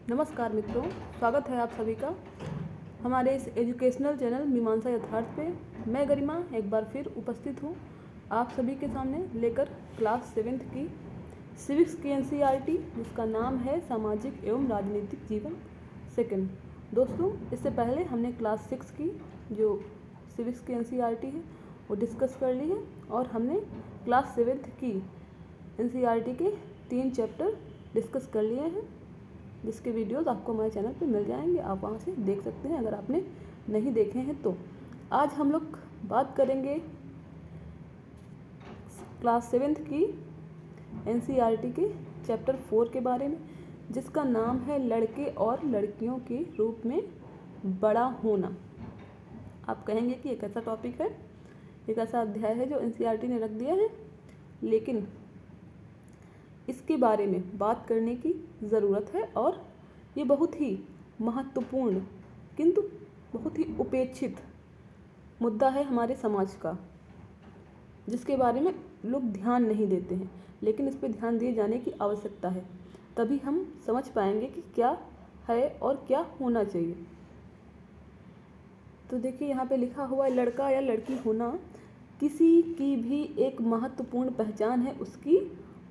नमस्कार मित्रों, स्वागत है आप सभी का हमारे इस एजुकेशनल चैनल मीमांसा यथार्थ पे। मैं गरिमा एक बार फिर उपस्थित हूँ आप सभी के सामने लेकर क्लास 7th की सिविक्स की एनसीईआरटी, जिसका नाम है सामाजिक एवं राजनीतिक जीवन सेकंड। दोस्तों, इससे पहले हमने क्लास 6 की जो सिविक्स की एनसीईआरटी है वो डिस्कस कर ली है और हमने क्लास 7th की एनसीईआरटी के 3 चैप्टर डिस्कस कर लिए हैं, जिसके वीडियोस आपको हमारे चैनल पे मिल जाएंगे। आप वहाँ से देख सकते हैं अगर आपने नहीं देखे हैं तो। आज हम लोग बात करेंगे क्लास 7th की एनसीईआरटी के चैप्टर 4 के बारे में, जिसका नाम है लड़के और लड़कियों के रूप में बड़ा होना। आप कहेंगे कि एक ऐसा टॉपिक है, एक ऐसा अध्याय है जो एनसीईआरटी ने रख दिया है, लेकिन इसके बारे में बात करने की ज़रूरत है और ये बहुत ही महत्वपूर्ण किंतु बहुत ही उपेक्षित मुद्दा है हमारे समाज का, जिसके बारे में लोग ध्यान नहीं देते हैं, लेकिन इस पर ध्यान दिए जाने की आवश्यकता है। तभी हम समझ पाएंगे कि क्या है और क्या होना चाहिए। तो देखिए, यहाँ पे लिखा हुआ है, लड़का या लड़की होना किसी की भी एक महत्वपूर्ण पहचान है, उसकी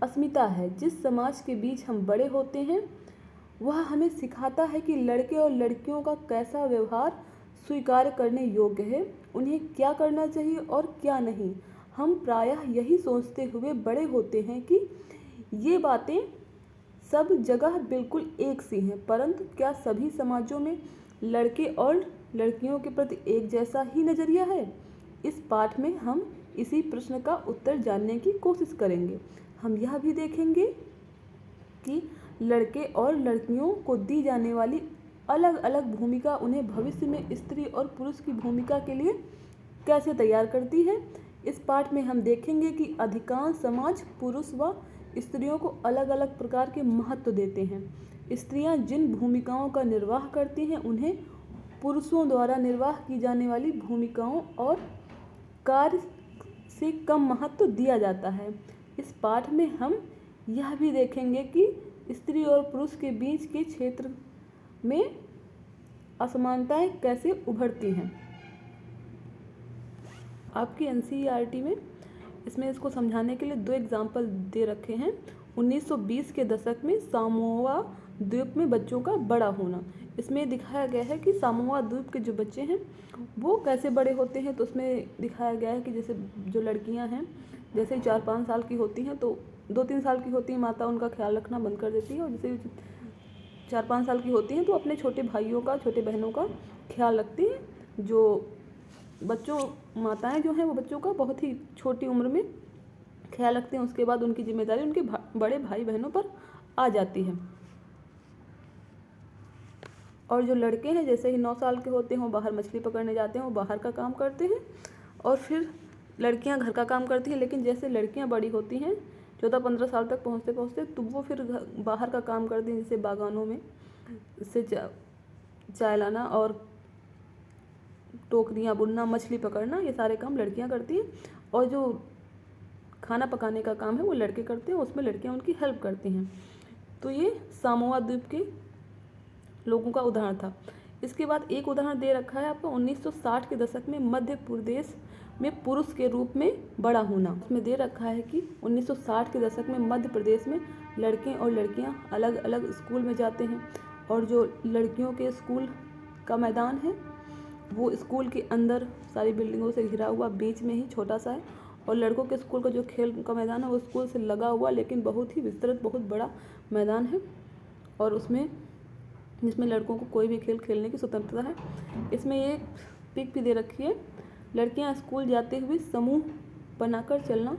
अस्मिता है। जिस समाज के बीच हम बड़े होते हैं वह हमें सिखाता है कि लड़के और लड़कियों का कैसा व्यवहार स्वीकार करने योग्य है, उन्हें क्या करना चाहिए और क्या नहीं। हम प्रायः यही सोचते हुए बड़े होते हैं कि ये बातें सब जगह बिल्कुल एक सी हैं, परंतु क्या सभी समाजों में लड़के और लड़कियों के प्रति एक जैसा ही नज़रिया है? इस पाठ में हम इसी प्रश्न का उत्तर जानने की कोशिश करेंगे। हम यह भी देखेंगे कि लड़के और लड़कियों को दी जाने वाली अलग अलग भूमिका उन्हें भविष्य में स्त्री और पुरुष की भूमिका के लिए कैसे तैयार करती है। इस पाठ में हम देखेंगे कि अधिकांश समाज पुरुष व स्त्रियों को अलग अलग प्रकार के महत्व देते हैं। स्त्रियां जिन भूमिकाओं का निर्वाह करती हैं उन्हें पुरुषों द्वारा निर्वाह की जाने वाली भूमिकाओं और कार्य से कम महत्व दिया जाता है। इस पाठ में हम यह भी देखेंगे कि स्त्री और पुरुष के बीच के क्षेत्र में असमानताएं कैसे उभरती हैं। आपकी एनसीईआरटी में इसमें इसको समझाने के लिए 2 एग्जाम्पल दे रखे हैं। 1920 के दशक में सामोआ द्वीप में बच्चों का बड़ा होना। इसमें दिखाया गया है कि सामोआ द्वीप के जो बच्चे हैं वो कैसे बड़े होते हैं। तो उसमें दिखाया गया है कि जैसे जो लड़कियां हैं, जैसे 4-5 साल की होती हैं तो 2-3 साल की होती हैं, माता उनका ख्याल रखना बंद कर देती है, और जैसे 4-5 साल की होती हैं तो अपने छोटे भाइयों का, छोटे बहनों का ख्याल रखती हैं। जो बच्चों माताएं जो हैं वो बच्चों का बहुत ही छोटी उम्र में ख्याल रखते हैं। उसके बाद उनकी जिम्मेदारी उनके बड़े भाई बहनों पर आ जाती है। और जो लड़के हैं, जैसे ही 9 साल के होते हैं वो बाहर मछली पकड़ने जाते हैं, वो बाहर का काम करते हैं, और फिर लड़कियां घर का काम करती हैं। लेकिन जैसे लड़कियां बड़ी होती हैं, 14-15 साल तक पहुँचते पहुँचते, तो वो फिर बाहर का काम करती हैं, जैसे बागानों में से चाय लाना और टोकरियाँ बुनना, मछली पकड़ना, ये सारे काम लड़कियां करती हैं। और जो खाना पकाने का काम है वो लड़के करते हैं, उसमें लड़कियां उनकी हेल्प करती हैं। तो ये सामोआ द्वीप के लोगों का उदाहरण था। इसके बाद एक उदाहरण दे रखा है आपको 1960 के दशक में मध्य प्रदेश में पुरुष के रूप में बड़ा होना। उसमें दे रखा है कि 1960 के दशक में मध्य प्रदेश में लड़के और लड़कियां अलग अलग स्कूल में जाते हैं, और जो लड़कियों के स्कूल का मैदान है वो स्कूल के अंदर सारी बिल्डिंगों से घिरा हुआ बीच में ही छोटा सा है, और लड़कों के स्कूल का जो खेल का मैदान है वो स्कूल से लगा हुआ लेकिन बहुत ही विस्तृत, बहुत बड़ा मैदान है, और उसमें जिसमें लड़कों को कोई भी खेल खेलने की स्वतंत्रता है। इसमें एक पिक भी दे रखी है, लड़कियां स्कूल जाते हुए समूह बनाकर चलना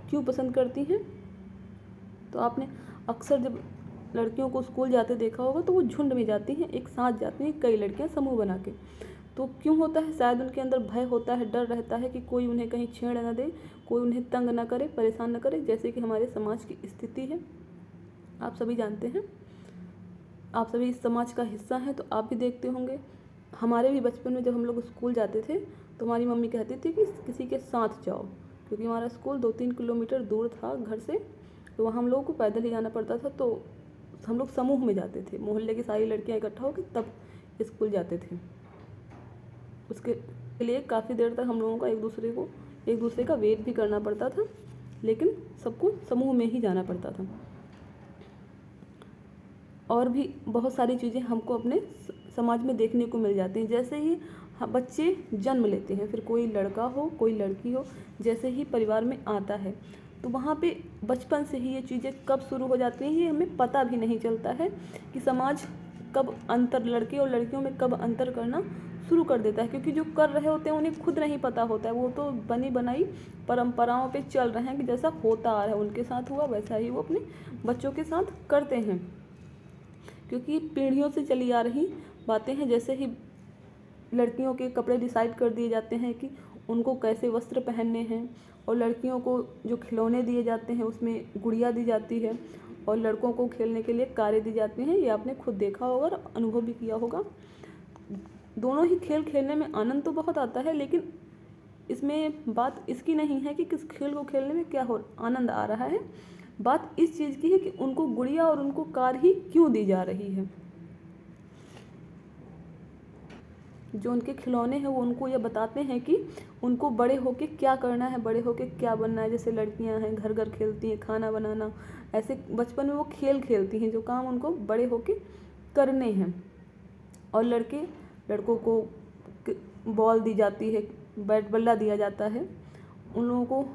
क्यों पसंद करती हैं। तो आपने अक्सर जब लड़कियों को स्कूल जाते देखा होगा तो वो झुंड में जाती हैं, एक साथ जाती हैं, कई लड़कियां समूह बना के। तो क्यों होता है? शायद उनके अंदर भय होता है, डर रहता है कि कोई उन्हें कहीं छेड़ न दे, कोई उन्हें तंग न करे, परेशान न करे, जैसे कि हमारे समाज की स्थिति है। आप सभी जानते हैं, आप सभी इस समाज का हिस्सा हैं, तो आप भी देखते होंगे। हमारे भी बचपन में जब हम लोग स्कूल जाते थे तो हमारी मम्मी कहती थी कि किसी के साथ जाओ, क्योंकि हमारा स्कूल 2-3 किलोमीटर दूर था घर से, तो वहाँ हम लोगों को पैदल ही जाना पड़ता था। तो हम लोग समूह में जाते थे, मोहल्ले की सारी लड़कियां इकट्ठा होकर तब स्कूल जाते थे। उसके लिए काफ़ी देर तक हम लोगों का एक दूसरे का वेट भी करना पड़ता था, लेकिन सबको समूह में ही जाना पड़ता था। और भी बहुत सारी चीज़ें हमको अपने समाज में देखने को मिल जाती हैं। जैसे ही बच्चे जन्म लेते हैं, फिर कोई लड़का हो कोई लड़की हो, जैसे ही परिवार में आता है तो वहाँ पे बचपन से ही ये चीज़ें कब शुरू हो जाती हैं ये हमें पता भी नहीं चलता है कि समाज कब अंतर, लड़के और लड़कियों में कब अंतर करना शुरू कर देता है, क्योंकि जो कर रहे होते हैं उन्हें खुद नहीं पता होता है। वो तो बनी बनाई परंपराओं पे चल रहे हैं कि जैसा होता आ रहा है उनके साथ हुआ वैसा ही वो अपने बच्चों के साथ करते हैं, क्योंकि पीढ़ियों से चली आ रही बातें हैं। जैसे ही लड़कियों के कपड़े डिसाइड कर दिए जाते हैं कि उनको कैसे वस्त्र पहनने हैं, और लड़कियों को जो खिलौने दिए जाते हैं उसमें गुड़िया दी जाती है, और लड़कों को खेलने के लिए कारें दी जाती हैं। ये आपने खुद देखा होगा और अनुभव भी किया होगा। दोनों ही खेल खेलने में आनंद तो बहुत आता है, लेकिन इसमें बात इसकी नहीं है कि किस खेल को खेलने में क्या हो आनंद आ रहा है। बात इस चीज़ की है कि उनको गुड़िया और उनको कार ही क्यों दी जा रही है। जो उनके खिलौने हैं वो उनको ये बताते हैं कि उनको बड़े होके क्या करना है, बड़े होके क्या बनना है। जैसे लड़कियां हैं घर घर खेलती हैं, खाना बनाना, ऐसे बचपन में वो खेल खेलती हैं जो काम उनको बड़े होके करने हैं। और लड़कों को बॉल दी जाती है, बैट बल्ला दिया जाता है, उन लोगों को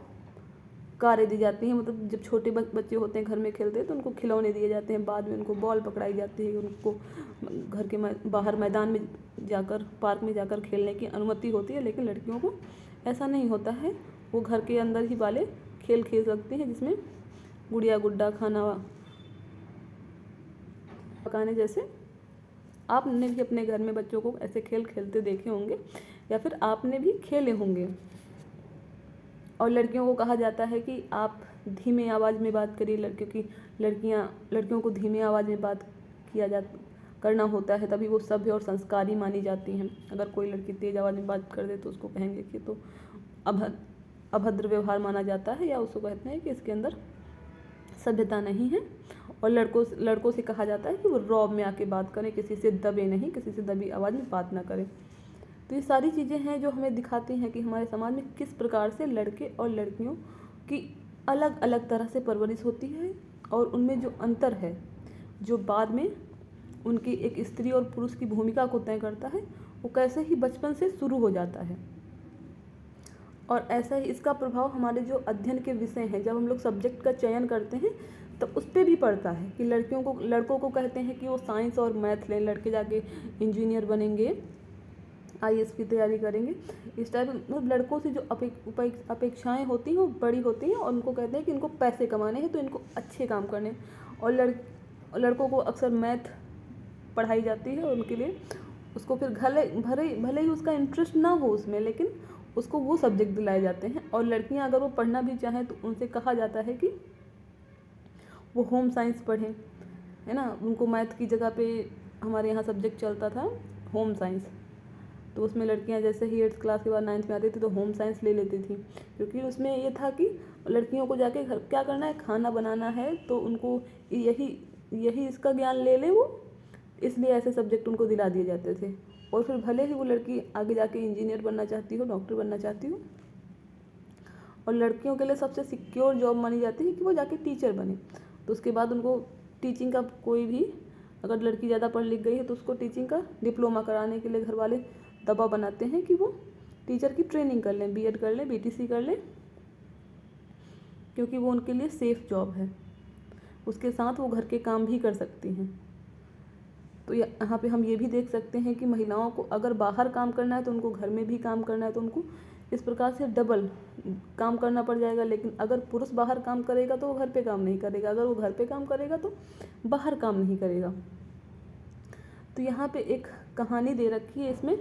कारें दी जाती हैं। मतलब जब छोटे बच्चे होते हैं घर में खेलते हैं तो उनको खिलौने दिए जाते हैं, बाद में उनको बॉल पकड़ाई जाती है, उनको घर के बाहर मैदान में जाकर, पार्क में जाकर खेलने की अनुमति होती है। लेकिन लड़कियों को ऐसा नहीं होता है, वो घर के अंदर ही वाले खेल खेल सकते हैं, जिसमें गुड़िया गुड्डा, खाना पकाने जैसे। आपने भी अपने घर में बच्चों को ऐसे खेल खेलते देखे होंगे या फिर आपने भी खेले होंगे। और लड़कियों को कहा जाता है कि आप धीमे आवाज़ में बात करिए, लड़कियों को धीमे आवाज़ में बात करना होता है, तभी वो सभ्य और संस्कारी मानी जाती हैं। अगर कोई लड़की तेज़ आवाज़ में बात कर दे तो उसको कहेंगे कि तो अभद्र व्यवहार माना जाता है, या उसको कहते हैं कि इसके अंदर सभ्यता नहीं है। और लड़कों से कहा जाता है कि वो रौब में आके बात करें, किसी से दबे नहीं, किसी से दबी आवाज़ में बात ना करें। तो ये सारी चीज़ें हैं जो हमें दिखाती हैं कि हमारे समाज में किस प्रकार से लड़के और लड़कियों की अलग अलग तरह से परवरिश होती है, और उनमें जो अंतर है जो बाद में उनकी एक स्त्री और पुरुष की भूमिका को तय करता है, वो कैसे ही बचपन से शुरू हो जाता है। और ऐसा ही इसका प्रभाव हमारे जो अध्ययन के विषय हैं, जब हम लोग सब्जेक्ट का चयन करते हैं तो उस पर भी पड़ता है कि लड़कों को कहते हैं कि वो साइंस और मैथ लें, लड़के जाके इंजीनियर बनेंगे, IAS की तैयारी करेंगे। इस टाइप मतलब लड़कों से जो अपेक्षाएं होती हैं वो बड़ी होती हैं, और उनको कहते हैं कि इनको पैसे कमाने हैं तो इनको अच्छे काम करने हैं। और लड़कों को अक्सर मैथ पढ़ाई जाती है, उनके लिए उसको फिर भले ही उसका इंटरेस्ट ना हो उसमें, लेकिन उसको वो सब्जेक्ट दिलाए जाते हैं। और लड़कियां अगर वो पढ़ना भी चाहें तो उनसे कहा जाता है कि वो होम साइंस पढ़ें, है ना। उनको मैथ की जगह पे हमारे यहाँ सब्जेक्ट चलता था होम साइंस, तो उसमें लड़कियां जैसे ही 8th क्लास के बाद 9th में आती थी तो होम साइंस ले लेती थी, क्योंकि उसमें ये था कि लड़कियों को जाके घर क्या करना है, खाना बनाना है, तो उनको यही इसका ज्ञान ले लें वो, इसलिए ऐसे सब्जेक्ट उनको दिला दिए जाते थे। और फिर भले ही वो लड़की आगे जाके इंजीनियर बनना चाहती हो, डॉक्टर बनना चाहती हो, और लड़कियों के लिए सबसे सिक्योर जॉब मानी जाती है कि वो जाके टीचर बने। तो उसके बाद उनको टीचिंग का कोई भी, अगर लड़की ज़्यादा पढ़ लिख गई है तो उसको टीचिंग का डिप्लोमा कराने के लिए घर वाले दबाव बनाते हैं कि वो टीचर की ट्रेनिंग कर लें, B.Ed कर लें, BTC कर लें, क्योंकि वो उनके लिए सेफ़ जॉब है। उसके साथ वो घर के काम भी कर सकती हैं। तो यहाँ पे हम ये भी देख सकते हैं कि महिलाओं को अगर बाहर काम करना है तो उनको घर में भी काम करना है, तो उनको इस प्रकार से डबल काम करना पड़ जाएगा। लेकिन अगर पुरुष बाहर काम करेगा तो वो घर पे काम नहीं करेगा, अगर वो घर पे काम करेगा तो बाहर काम नहीं करेगा। तो यहाँ पे एक कहानी दे रखी है इसमें,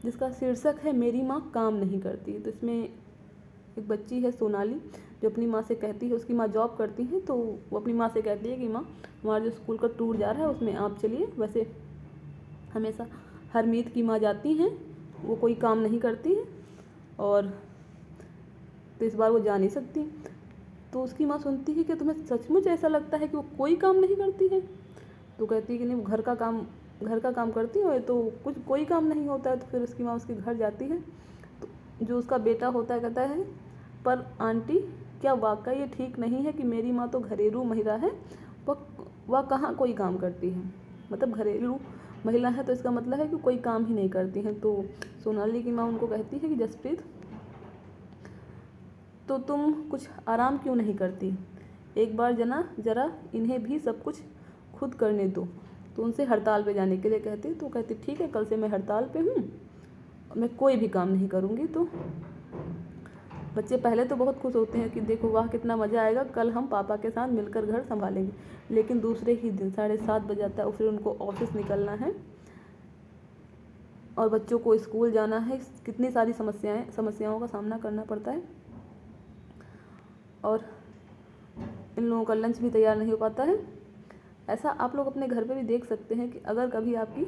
जिसका शीर्षक है मेरी माँ काम नहीं करती। तो इसमें एक बच्ची है सोनाली, जो अपनी माँ से कहती है, उसकी माँ जॉब करती है, तो वो अपनी माँ से कहती है कि माँ हमारा जो स्कूल का टूर जा रहा है उसमें आप चलिए। वैसे हमेशा हरमीत की माँ जाती हैं, वो कोई काम नहीं करती है, और तो इस बार वो जा नहीं सकती। तो उसकी माँ सुनती है कि तुम्हें सचमुच ऐसा लगता है कि वो कोई काम नहीं करती है? तो कहती है कि नहीं, वो घर का काम करती है, तो कुछ कोई काम नहीं होता है। तो फिर उसकी माँ उसके घर जाती है, तो जो उसका बेटा होता है कहता है, पर आंटी, क्या वाकई ये ठीक नहीं है कि मेरी माँ तो घरेलू महिला है, वह वह कहाँ कोई काम करती है? मतलब घरेलू महिला है तो इसका मतलब है कि कोई काम ही नहीं करती हैं। तो सोनाली की माँ उनको कहती है कि जसप्रीत, तो तुम कुछ आराम क्यों नहीं करती? एक बार ज़रा इन्हें भी सब कुछ खुद करने दो। तो उनसे हड़ताल पे जाने के लिए कहती, तो कहती ठीक है, कल से मैं हड़ताल पे हूँ, मैं कोई भी काम नहीं करूँगी। तो बच्चे पहले तो बहुत खुश होते हैं कि देखो वाह कितना मज़ा आएगा, कल हम पापा के साथ मिलकर घर संभालेंगे। लेकिन दूसरे ही दिन 7:30 बज जाता है और फिर उनको ऑफिस निकलना है और बच्चों को स्कूल जाना है। कितनी सारी समस्याओं का सामना करना पड़ता है और इन लोगों का लंच भी तैयार नहीं हो पाता है। ऐसा आप लोग अपने घर पे भी देख सकते हैं कि अगर कभी आपकी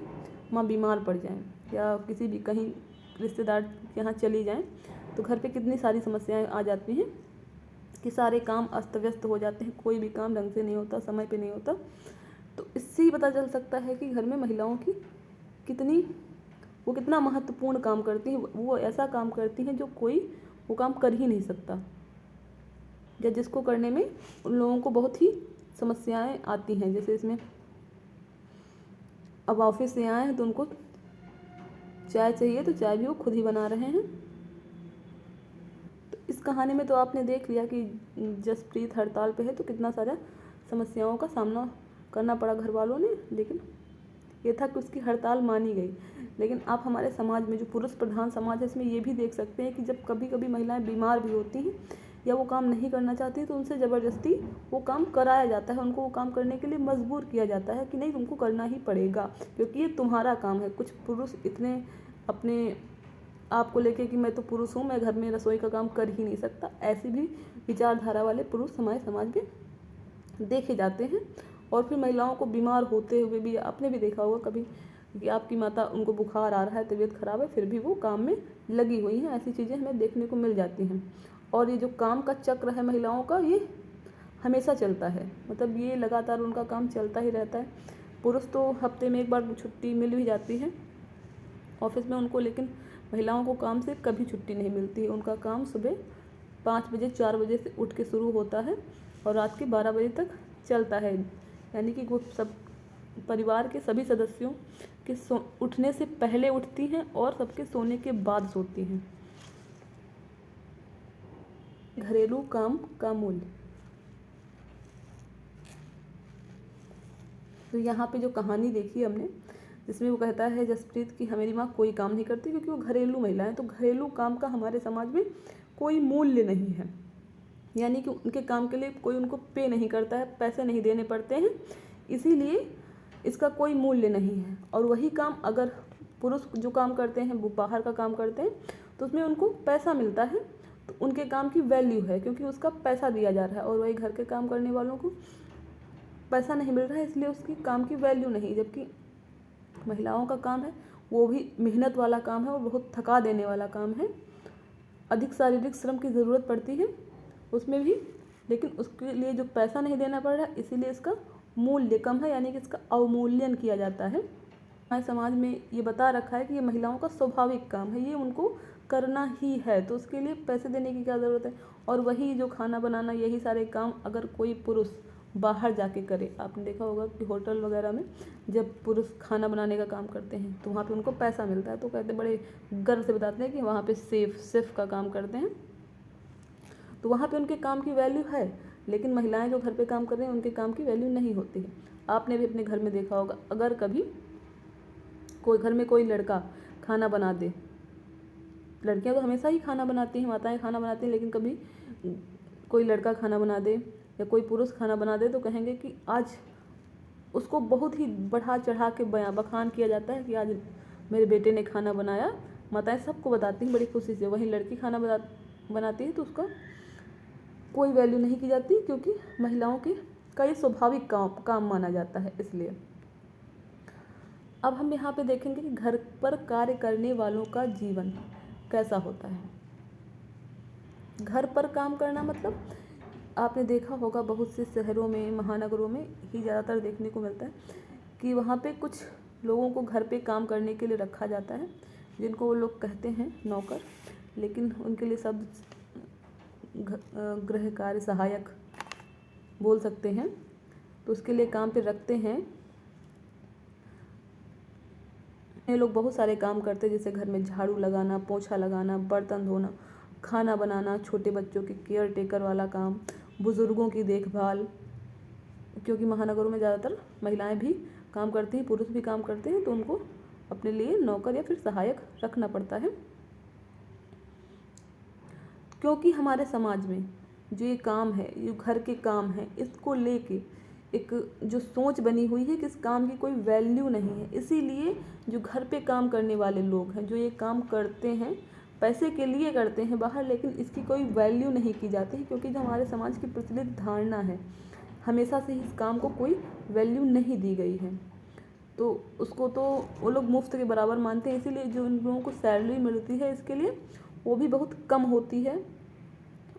माँ बीमार पड़ जाएं या किसी भी कहीं रिश्तेदार के यहाँ चली जाएं, तो घर पे कितनी सारी समस्याएं आ जाती हैं कि सारे काम अस्त व्यस्त हो जाते हैं, कोई भी काम ढंग से नहीं होता, समय पे नहीं होता। तो इससे ही पता चल सकता है कि घर में महिलाओं की कितना महत्वपूर्ण काम करती हैं। वो ऐसा काम करती हैं जो कोई वो काम कर ही नहीं सकता, या जिसको करने में उन लोगों को बहुत ही समस्याएं आती हैं। जैसे इसमें अब ऑफिस से आए हैं तो उनको चाय चाहिए, तो चाय भी वो खुद ही बना रहे हैं। तो इस कहानी में तो आपने देख लिया कि जसप्रीत हड़ताल पे है तो कितना सारा समस्याओं का सामना करना पड़ा घर वालों ने, लेकिन ये था कि उसकी हड़ताल मानी गई। लेकिन आप हमारे समाज में जो पुरुष प्रधान समाज है, इसमें ये भी देख सकते हैं कि जब कभी कभी महिलाएं बीमार भी होती हैं या वो काम नहीं करना चाहती तो उनसे ज़बरदस्ती वो काम कराया जाता है, उनको वो काम करने के लिए मजबूर किया जाता है कि नहीं तुमको करना ही पड़ेगा क्योंकि ये तुम्हारा काम है। कुछ पुरुष इतने अपने आप को लेके कि मैं तो पुरुष हूँ, मैं घर में रसोई का काम कर ही नहीं सकता, ऐसी भी विचारधारा वाले पुरुष हमारे समाज में देखे जाते हैं। और फिर महिलाओं को बीमार होते हुए भी आपने भी देखा होगा कभी कि आपकी माता, उनको बुखार आ रहा है, तबीयत ख़राब है, फिर भी वो काम में लगी हुई हैं। ऐसी चीज़ें हमें देखने को मिल जाती हैं। और ये जो काम का चक्र है महिलाओं का, ये हमेशा चलता है, मतलब ये लगातार उनका काम चलता ही रहता है। पुरुष तो हफ्ते में एक बार छुट्टी मिल भी जाती है ऑफिस में उनको, लेकिन महिलाओं को काम से कभी छुट्टी नहीं मिलती है। उनका काम सुबह 5 बजे 4 बजे से उठ के शुरू होता है और रात के 12 बजे तक चलता है। यानी कि वो सब परिवार के सभी सदस्यों के उठने से पहले उठती हैं और सबके सोने के बाद सोती हैं। घरेलू काम का मूल्य। तो यहाँ पे जो कहानी देखी हमने, जिसमें वो कहता है जसप्रीत कि मेरी माँ कोई काम नहीं करती क्योंकि वो घरेलू महिला है। तो घरेलू काम का हमारे समाज में कोई मूल्य नहीं है, यानी कि उनके काम के लिए कोई उनको पे नहीं करता है, पैसे नहीं देने पड़ते हैं, इसीलिए इसका कोई मूल्य नहीं है। और वही काम अगर पुरुष जो काम करते हैं, वो बाहर का काम करते हैं, तो उसमें उनको पैसा मिलता है, तो उनके काम की वैल्यू है क्योंकि उसका पैसा दिया जा रहा है। और वही घर के काम करने वालों को पैसा नहीं मिल रहा है, इसलिए उसकी काम की वैल्यू नहीं। जबकि महिलाओं का काम है वो भी मेहनत वाला काम है और बहुत थका देने वाला काम है, अधिक शारीरिक श्रम की ज़रूरत पड़ती है उसमें भी, लेकिन उसके लिए जो पैसा नहीं देना पड़ रहा है, इसीलिए इसका मूल्य कम है, यानी कि इसका अवमूल्यन किया जाता है। हमारे समाज में ये बता रखा है कि ये महिलाओं का स्वाभाविक काम है, ये उनको करना ही है, तो उसके लिए पैसे देने की क्या ज़रूरत है। और वही जो खाना बनाना, यही सारे काम अगर कोई पुरुष बाहर जाके करे, आपने देखा होगा कि होटल वगैरह में जब पुरुष खाना बनाने का काम करते हैं तो वहाँ पे उनको पैसा मिलता है, तो कहते बड़े गर्व से बताते हैं कि वहाँ पे शेफ़ का काम करते हैं, तो वहाँ पे उनके काम की वैल्यू है। लेकिन महिलाएं जो घर पे काम कर रही हैं उनके काम की वैल्यू नहीं होती है। आपने भी अपने घर में देखा होगा, अगर कभी कोई घर में कोई लड़का खाना बना दे, लड़कियां तो हमेशा ही खाना बनाती हैं, माताएं खाना बनाती हैं, लेकिन कभी कोई लड़का खाना बना दे या कोई पुरुष खाना बना दे तो कहेंगे कि आज उसको बहुत ही बढ़ा चढ़ा के बखान किया जाता है कि आज मेरे बेटे ने खाना बनाया। माताएं सबको बताती हैं बड़ी खुशी से। वहीं लड़की खाना बनाती है तो उसका कोई वैल्यू नहीं की जाती, क्योंकि महिलाओं के का ये स्वाभाविक काम माना जाता है। इसलिए अब हम यहाँ पे देखेंगे कि घर पर कार्य करने वालों का जीवन कैसा होता है। घर पर काम करना मतलब आपने देखा होगा बहुत से शहरों में, महानगरों में ही ज़्यादातर देखने को मिलता है कि वहाँ पे कुछ लोगों को घर पे काम करने के लिए रखा जाता है, जिनको वो लोग कहते हैं नौकर, लेकिन उनके लिए शब्द गृह कार्य सहायक बोल सकते हैं। तो उसके लिए काम पे रखते हैं। ये लोग बहुत सारे काम करते हैं, जैसे घर में झाड़ू लगाना, पोछा लगाना, बर्तन धोना, खाना बनाना, छोटे बच्चों की केयर टेकर वाला काम, बुज़ुर्गों की देखभाल, क्योंकि महानगरों में ज़्यादातर महिलाएं भी काम करती हैं, पुरुष भी काम करते हैं, तो उनको अपने लिए नौकर या फिर सहायक रखना पड़ता है। क्योंकि हमारे समाज में जो ये काम है, ये घर के काम है, इसको लेके एक जो सोच बनी हुई है कि इस काम की कोई वैल्यू नहीं है, इसीलिए जो घर पे काम करने वाले लोग हैं, जो ये काम करते हैं पैसे के लिए करते हैं बाहर, लेकिन इसकी कोई वैल्यू नहीं की जाती है, क्योंकि जो हमारे समाज की प्रचलित धारणा है, हमेशा से ही इस काम को कोई वैल्यू नहीं दी गई है। तो उसको तो वो लोग मुफ्त के बराबर मानते हैं, इसीलिए जो इन लोगों को सैलरी मिलती है इसके लिए वो भी बहुत कम होती है,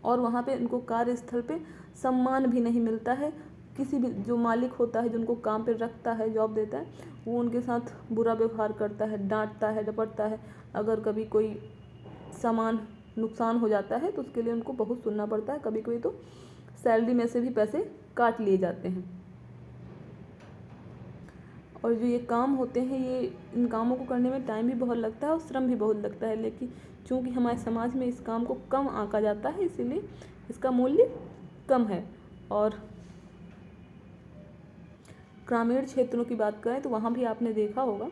और वहाँ पे इनको कार्यस्थल पे सम्मान भी नहीं मिलता है। किसी भी जो मालिक होता है, जो उनको काम पे रखता है, जॉब देता है, वो उनके साथ बुरा व्यवहार करता है, डांटता है, डपटता है। अगर कभी कोई सामान नुकसान हो जाता है तो उसके लिए उनको बहुत सुनना पड़ता है, कभी कभी तो सैलरी में से भी पैसे काट लिए जाते हैं। और जो ये काम होते हैं, ये इन कामों को करने में टाइम भी बहुत लगता है और श्रम भी बहुत लगता है, लेकिन चूँकि हमारे समाज में इस काम को कम आंका जाता है, इसीलिए इसका मूल्य कम है। और ग्रामीण क्षेत्रों की बात करें तो वहाँ भी आपने देखा होगा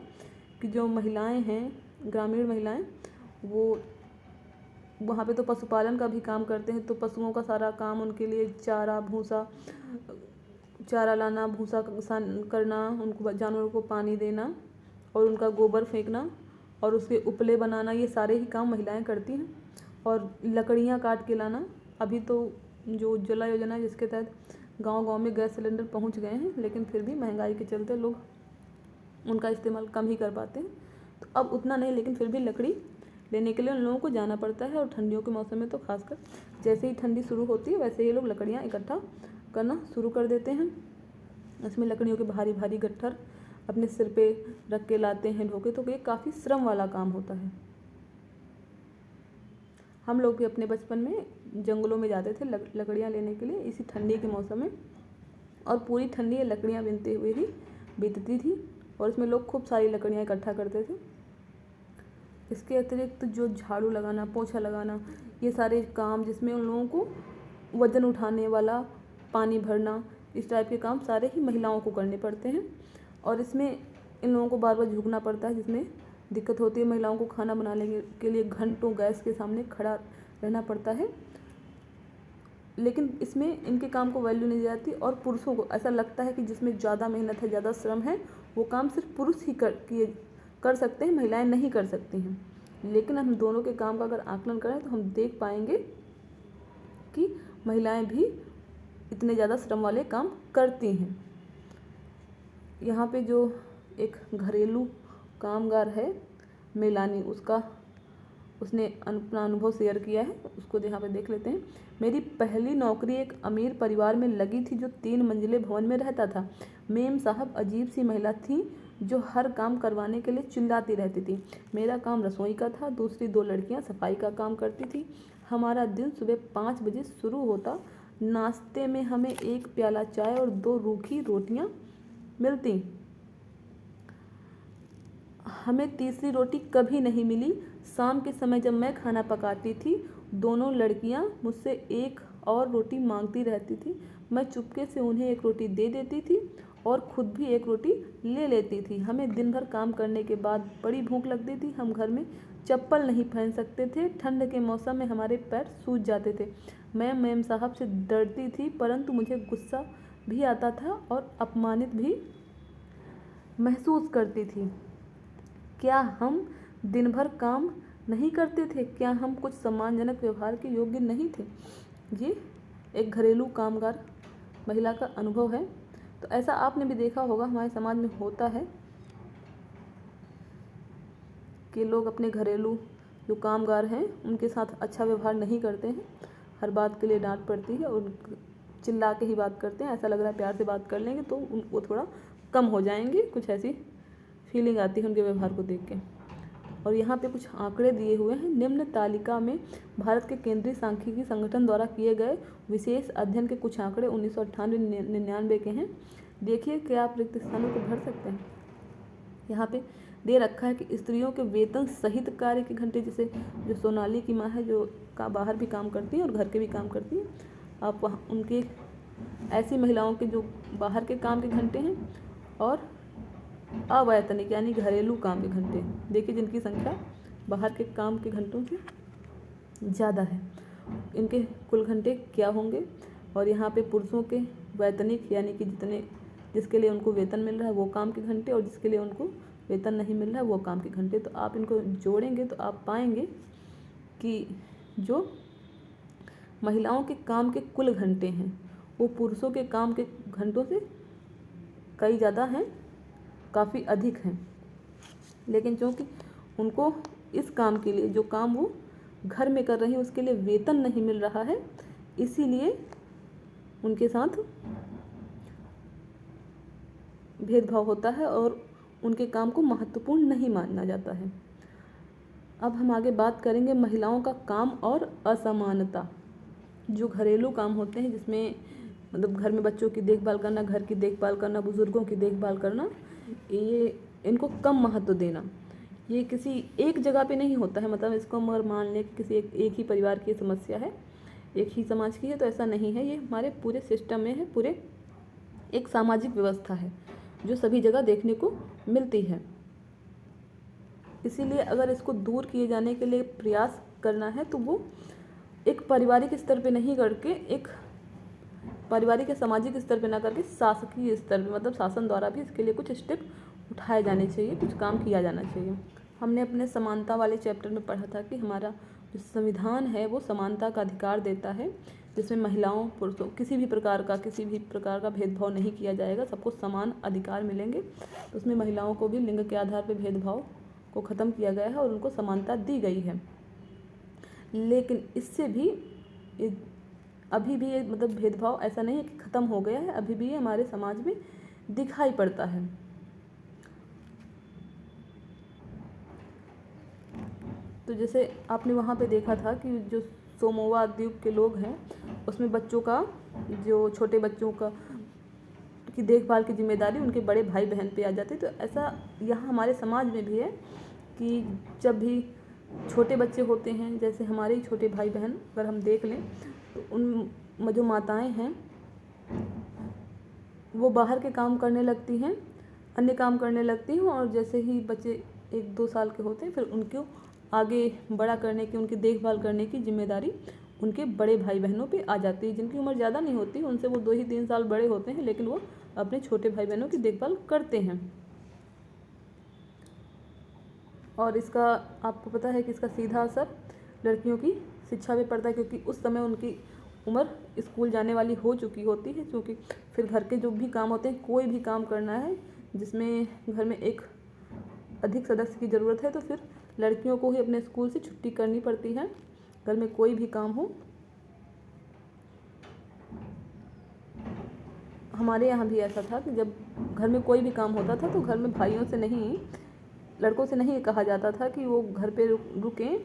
कि जो महिलाएं हैं, ग्रामीण महिलाएं, वो वहाँ पे तो पशुपालन का भी काम करते हैं। तो पशुओं का सारा काम उनके लिए चारा भूसा, चारा लाना, भूसा करना, उनको जानवरों को पानी देना और उनका गोबर फेंकना और उसके उपले बनाना, ये सारे ही काम महिलाएं करती हैं। और लकड़ियाँ काट के लाना। अभी तो जो उज्ज्वला योजना है, जिसके तहत गांव-गांव में गैस सिलेंडर पहुंच गए हैं, लेकिन फिर भी महंगाई के चलते लोग उनका इस्तेमाल कम ही कर पाते हैं। तो अब उतना नहीं, लेकिन फिर भी लकड़ी लेने के लिए उन लोगों को जाना पड़ता है। और ठंडियों के मौसम में तो खासकर जैसे ही ठंडी शुरू होती है, वैसे ही लोग लकड़ियाँ इकट्ठा करना शुरू कर देते हैं। इसमें लकड़ियों के भारी भारी गट्ठर अपने सिर पे रख के लाते हैं ढोके, तो ये काफ़ी श्रम वाला काम होता है। हम लोग भी अपने बचपन में जंगलों में जाते थे लकड़ियाँ लेने के लिए इसी ठंडी के मौसम में, और पूरी ठंडी ये लकड़ियाँ बीनते हुए ही बीतती थी, और इसमें लोग खूब सारी लकड़ियाँ इकट्ठा करते थे। इसके अतिरिक्त जो झाड़ू लगाना, पोछा लगाना, ये सारे काम जिसमें उन लोगों को वज़न उठाने वाला, पानी भरना, इस टाइप के काम सारे ही महिलाओं को करने पड़ते हैं। और इसमें इन लोगों को बार बार झुकना पड़ता है, जिसमें दिक्कत होती है। महिलाओं को खाना बनाने के लिए घंटों गैस के सामने खड़ा रहना पड़ता है, लेकिन इसमें इनके काम को वैल्यू नहीं दी जाती। और पुरुषों को ऐसा लगता है कि जिसमें ज़्यादा मेहनत है, ज़्यादा श्रम है, वो काम सिर्फ पुरुष ही कर सकते हैं, महिलाएं नहीं कर सकती हैं। लेकिन हम दोनों के काम का अगर आकलन करें तो हम देख पाएंगे कि महिलाएं भी इतने ज़्यादा श्रम वाले काम करती हैं। यहाँ पे जो एक घरेलू कामगार है मेलानी, उसने अपना अनुभव शेयर किया है, उसको यहाँ पे देख लेते हैं। मेरी पहली नौकरी एक अमीर परिवार में लगी थी, जो 3 मंजिले भवन में रहता था। मेम साहब अजीब सी महिला थी, जो हर काम करवाने के लिए चिल्लाती रहती थी। मेरा काम रसोई का था, दूसरी 2 लड़कियां सफाई का काम करती थी। हमारा दिन सुबह 5 बजे शुरू होता। नाश्ते में हमें 1 प्याला चाय और 2 रूखी रोटियां मिलती। हमें तीसरी रोटी कभी नहीं मिली। शाम के समय जब मैं खाना पकाती थी, दोनों लड़कियां मुझसे 1 और रोटी मांगती रहती थी। मैं चुपके से उन्हें 1 रोटी दे देती थी और खुद भी 1 रोटी ले लेती थी। हमें दिन भर काम करने के बाद बड़ी भूख लगती थी। हम घर में चप्पल नहीं पहन सकते थे। ठंड के मौसम में हमारे पैर सूज जाते थे। मैं मेम साहब से डरती थी, परंतु मुझे गुस्सा भी आता था और अपमानित भी महसूस करती थी। क्या हम दिन भर काम नहीं करते थे? क्या हम कुछ सम्मानजनक व्यवहार के योग्य नहीं थे? ये एक घरेलू कामगार महिला का अनुभव है। तो ऐसा आपने भी देखा होगा, हमारे समाज में होता है कि लोग अपने घरेलू जो कामगार हैं उनके साथ अच्छा व्यवहार नहीं करते हैं। हर बात के लिए डांट पड़ती है और चिल्ला के ही बात करते हैं, ऐसा लग रहा है प्यार से बात कर लेंगे तो वो थोड़ा कम हो जाएंगे, कुछ ऐसी फीलिंग आती है उनके व्यवहार को देख के। और यहाँ पे कुछ आंकड़े दिए हुए हैं। निम्न तालिका में भारत के केंद्रीय सांख्यिकी संगठन द्वारा किए गए विशेष अध्ययन के कुछ आंकड़े 1998-99 के हैं। देखिए क्या आप रिक्त स्थानों को भर सकते हैं। यहाँ पे दे रखा है कि स्त्रियों के वेतन सहित कार्य के घंटे, जैसे जो सोनाली की माँ है जो बाहर भी काम करती हैं और घर के भी काम करती हैं, आप वहाँ उनके ऐसी महिलाओं के जो बाहर के काम के घंटे हैं और अवैतनिक यानी घरेलू काम के घंटे, देखिए जिनकी संख्या बाहर के काम के घंटों से ज़्यादा है, इनके कुल घंटे क्या होंगे। और यहाँ पे पुरुषों के वैतनिक यानी कि जिसके लिए उनको वेतन मिल रहा है वो काम के घंटे, और जिसके लिए उनको वेतन नहीं मिल रहा है वो काम के घंटे। तो आप इनको जोड़ेंगे तो आप पाएंगे कि जो महिलाओं के काम के कुल घंटे हैं वो पुरुषों के काम के घंटों से कई ज़्यादा हैं, काफ़ी अधिक हैं। लेकिन क्योंकि उनको इस काम के लिए, जो काम वो घर में कर रही हैं उसके लिए वेतन नहीं मिल रहा है, इसीलिए उनके साथ भेदभाव होता है और उनके काम को महत्वपूर्ण नहीं माना जाता है। अब हम आगे बात करेंगे महिलाओं का काम और असमानता। जो घरेलू काम होते हैं जिसमें मतलब घर में बच्चों की देखभाल करना, घर की देखभाल करना, बुज़ुर्गों की देखभाल करना, ये इनको कम महत्व देना, ये किसी एक जगह पे नहीं होता है। मतलब इसको अगर मान लें किसी एक ही परिवार की समस्या है, एक ही समाज की है, तो ऐसा नहीं है। ये हमारे पूरे सिस्टम में है, पूरे एक सामाजिक व्यवस्था है जो सभी जगह देखने को मिलती है। इसीलिए अगर इसको दूर किए जाने के लिए प्रयास करना है तो वो एक पारिवारिक स्तर पे नहीं करके, एक पारिवारिक या सामाजिक स्तर पे ना करके शासकीय स्तर पे, मतलब शासन द्वारा भी इसके लिए कुछ स्टेप उठाए जाने चाहिए, कुछ काम किया जाना चाहिए। हमने अपने समानता वाले चैप्टर में पढ़ा था कि हमारा जो संविधान है वो समानता का अधिकार देता है, जिसमें महिलाओं पुरुषों किसी भी प्रकार का भेदभाव नहीं किया जाएगा, सबको समान अधिकार मिलेंगे। तो उसमें महिलाओं को भी लिंग के आधार पर भेदभाव को ख़त्म किया गया है और उनको समानता दी गई है। लेकिन इससे भी अभी भी ये मतलब भेदभाव ऐसा नहीं है कि ख़त्म हो गया है, अभी भी ये हमारे समाज में दिखाई पड़ता है। तो जैसे आपने वहाँ पे देखा था कि जो सोमोवा द्वीप के लोग हैं उसमें बच्चों का, जो छोटे बच्चों का की देखभाल की जिम्मेदारी उनके बड़े भाई बहन पे आ जाती है। तो ऐसा यहाँ हमारे समाज में भी है कि जब भी छोटे बच्चे होते हैं, जैसे हमारे ही छोटे भाई बहन अगर हम देख लें तो उन जो माताएं हैं वो बाहर के काम करने लगती हैं, अन्य काम करने लगती हैं, और जैसे ही बच्चे 1-2 साल के होते हैं फिर उनको आगे बड़ा करने की, उनकी देखभाल करने की जिम्मेदारी उनके बड़े भाई बहनों पे आ जाती है, जिनकी उम्र ज़्यादा नहीं होती, उनसे वो 2 ही 3 साल बड़े होते हैं, लेकिन वो अपने छोटे भाई बहनों की देखभाल करते हैं। और इसका आपको पता है कि इसका सीधा असर लड़कियों की शिक्षा पे पड़ता है, क्योंकि उस समय उनकी उम्र स्कूल जाने वाली हो चुकी होती है। क्योंकि फिर घर के जो भी काम होते हैं, कोई भी काम करना है जिसमें घर में एक अधिक सदस्य की ज़रूरत है, तो फिर लड़कियों को ही अपने स्कूल से छुट्टी करनी पड़ती है, घर में कोई भी काम हो। हमारे यहाँ भी ऐसा था कि जब घर में कोई भी काम होता था तो घर में भाइयों से नहीं, लड़कों से नहीं कहा जाता था कि वो घर पे रुकें,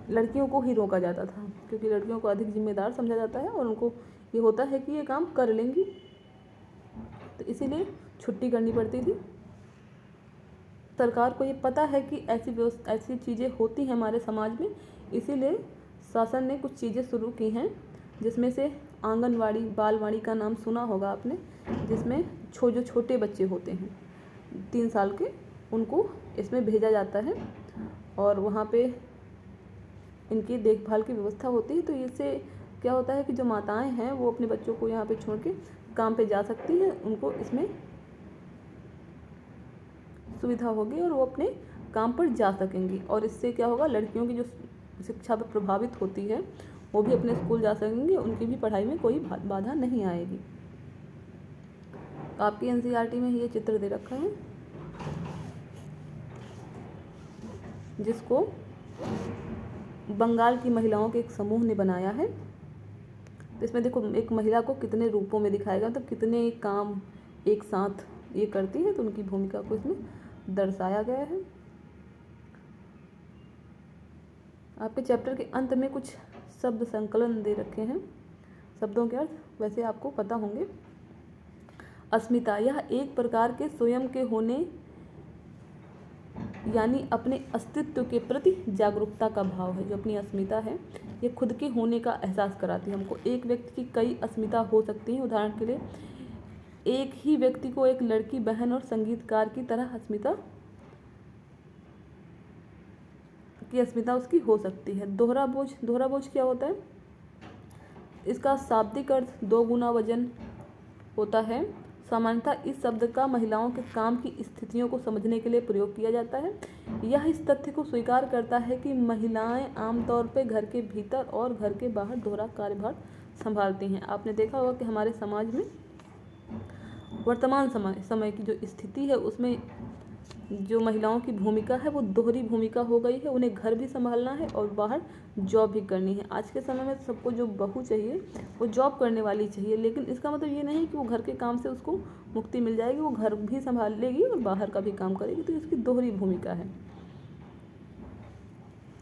लड़कियों को ही रोका जाता था, क्योंकि लड़कियों को अधिक जिम्मेदार समझा जाता है और उनको ये होता है कि ये काम कर लेंगी, तो इसीलिए छुट्टी करनी पड़ती थी। सरकार को ये पता है कि ऐसी चीज़ें होती हैं हमारे समाज में, इसीलिए शासन ने कुछ चीज़ें शुरू की हैं, जिसमें से आंगनवाड़ी, बालवाड़ी का नाम सुना होगा आपने, जिसमें जो छोटे बच्चे होते हैं 3 साल के, उनको इसमें भेजा जाता है और वहाँ पे इनकी देखभाल की व्यवस्था होती है। तो इससे क्या होता है कि जो माताएं हैं वो अपने बच्चों को यहाँ पे छोड़ के काम पे जा सकती हैं, उनको इसमें सुविधा होगी और वो अपने काम पर जा सकेंगी। और इससे क्या होगा, लड़कियों की जो शिक्षा पर प्रभावित होती है वो भी अपने स्कूल जा सकेंगी, उनकी भी पढ़ाई में कोई बाधा नहीं आएगी। तो आपकी एनसीईआरटी में ये चित्र दे रखा है, जिसको बंगाल की महिलाओं के एक समूह ने बनाया है। तो इसमें देखो एक महिला को कितने रूपों में दिखाएगा, मतलब कितने काम एक साथ ये करती है, तो उनकी भूमिका को इसमें दर्शाया गया है। आपके चैप्टर के अंत में कुछ शब्द संकलन दे रखे हैं, शब्दों के अर्थ वैसे आपको पता होंगे। अस्मिता, यह एक प्रकार के स्वयं के होने यानी अपने अस्तित्व के प्रति जागरूकता का भाव है। जो अपनी अस्मिता है ये खुद के होने का एहसास कराती है हमको। एक व्यक्ति की कई अस्मिता हो सकती हैं। उदाहरण के लिए एक ही व्यक्ति को एक लड़की, बहन और संगीतकार की तरह अस्मिता उसकी हो सकती है। दोहरा बोझ क्या होता है? इसका शाब्दिक अर्थ 2 गुना वजन होता है। सामान्यतः इस शब्द का महिलाओं के काम की स्थितियों को समझने के लिए प्रयोग किया जाता है। यह इस तथ्य को स्वीकार करता है कि महिलाएं आमतौर पर घर के भीतर और घर के बाहर दोहरा कार्यभार संभालती हैं। आपने देखा होगा कि हमारे समाज में वर्तमान समय की जो स्थिति है उसमें जो महिलाओं की भूमिका है वो दोहरी भूमिका हो गई है। उन्हें घर भी संभालना है और बाहर जॉब भी करनी है। आज के समय में सबको जो बहू चाहिए वो जॉब करने वाली चाहिए, लेकिन इसका मतलब ये नहीं कि वो घर के काम से उसको मुक्ति मिल जाएगी। वो घर भी संभाल लेगी और बाहर का भी काम करेगी, तो इसकी दोहरी भूमिका है।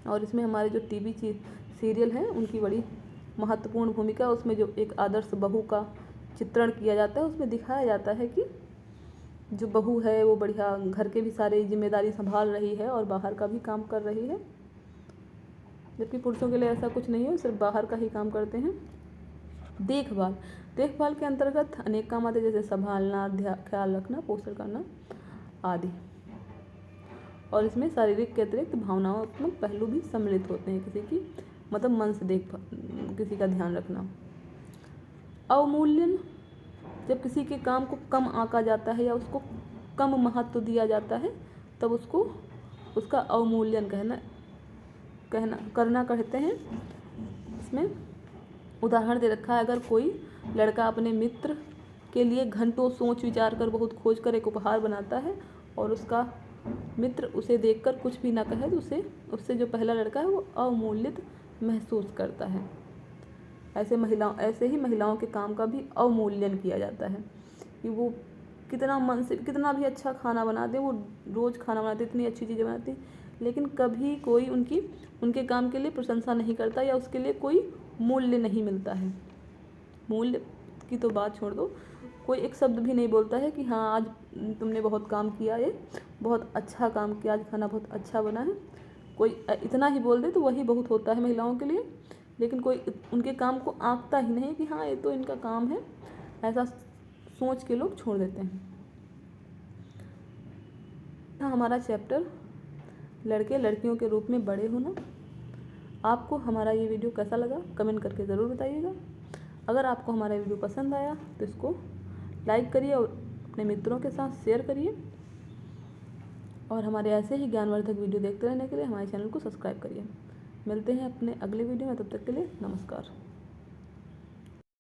और इसमें हमारे जो टीवी सीरियल हैं उनकी बड़ी महत्वपूर्ण भूमिका। उसमें जो एक आदर्श बहू का चित्रण किया जाता है उसमें दिखाया जाता है कि जो बहू है वो बढ़िया घर के भी सारी जिम्मेदारी संभाल रही है और बाहर का भी काम कर रही है, जबकि पुरुषों के लिए ऐसा कुछ नहीं है, सिर्फ बाहर का ही काम करते हैं। देखभाल के अंतर्गत अनेक काम आते हैं, जैसे संभालना, ख्याल रखना, पोषण करना आदि। और इसमें शारीरिक के अतिरिक्त भावनात्मक पहलू भी सम्मिलित होते हैं। किसी की मतलब मन से किसी का ध्यान रखना। अवमूल्यन, जब किसी के काम को कम आंका जाता है या उसको कम महत्व दिया जाता है तब उसका अवमूल्यन करना कहते हैं। इसमें उदाहरण दे रखा है, अगर कोई लड़का अपने मित्र के लिए घंटों सोच विचार कर बहुत खोज कर एक उपहार बनाता है और उसका मित्र उसे देखकर कुछ भी ना कहे तो उससे जो पहला लड़का है वो अवमूल्यित महसूस करता है। ऐसे ही महिलाओं के काम का भी अवमूल्यन किया जाता है कि वो कितना मन से कितना भी अच्छा खाना बनाते, वो रोज़ खाना बनाते, इतनी अच्छी चीज़ें बनाती, लेकिन कभी कोई उनके काम के लिए प्रशंसा नहीं करता या उसके लिए कोई मूल्य नहीं मिलता है। मूल्य की तो बात छोड़ दो, कोई एक शब्द भी नहीं बोलता है कि हाँ आज तुमने बहुत काम किया, ये बहुत अच्छा काम किया, आज खाना बहुत अच्छा बना है। कोई इतना ही बोल दे तो वही बहुत होता है महिलाओं के लिए, लेकिन कोई उनके काम को आंकता ही नहीं कि हाँ ये तो इनका काम है, ऐसा सोच के लोग छोड़ देते हैं। हमारा चैप्टर लड़के लड़कियों के रूप में बड़े होना। आपको हमारा ये वीडियो कैसा लगा कमेंट करके ज़रूर बताइएगा। अगर आपको हमारा वीडियो पसंद आया तो इसको लाइक करिए और अपने मित्रों के साथ शेयर करिए, और हमारे ऐसे ही ज्ञानवर्धक वीडियो देखते रहने के लिए हमारे चैनल को सब्सक्राइब करिए। मिलते हैं अपने अगले वीडियो में, तब तक के लिए नमस्कार।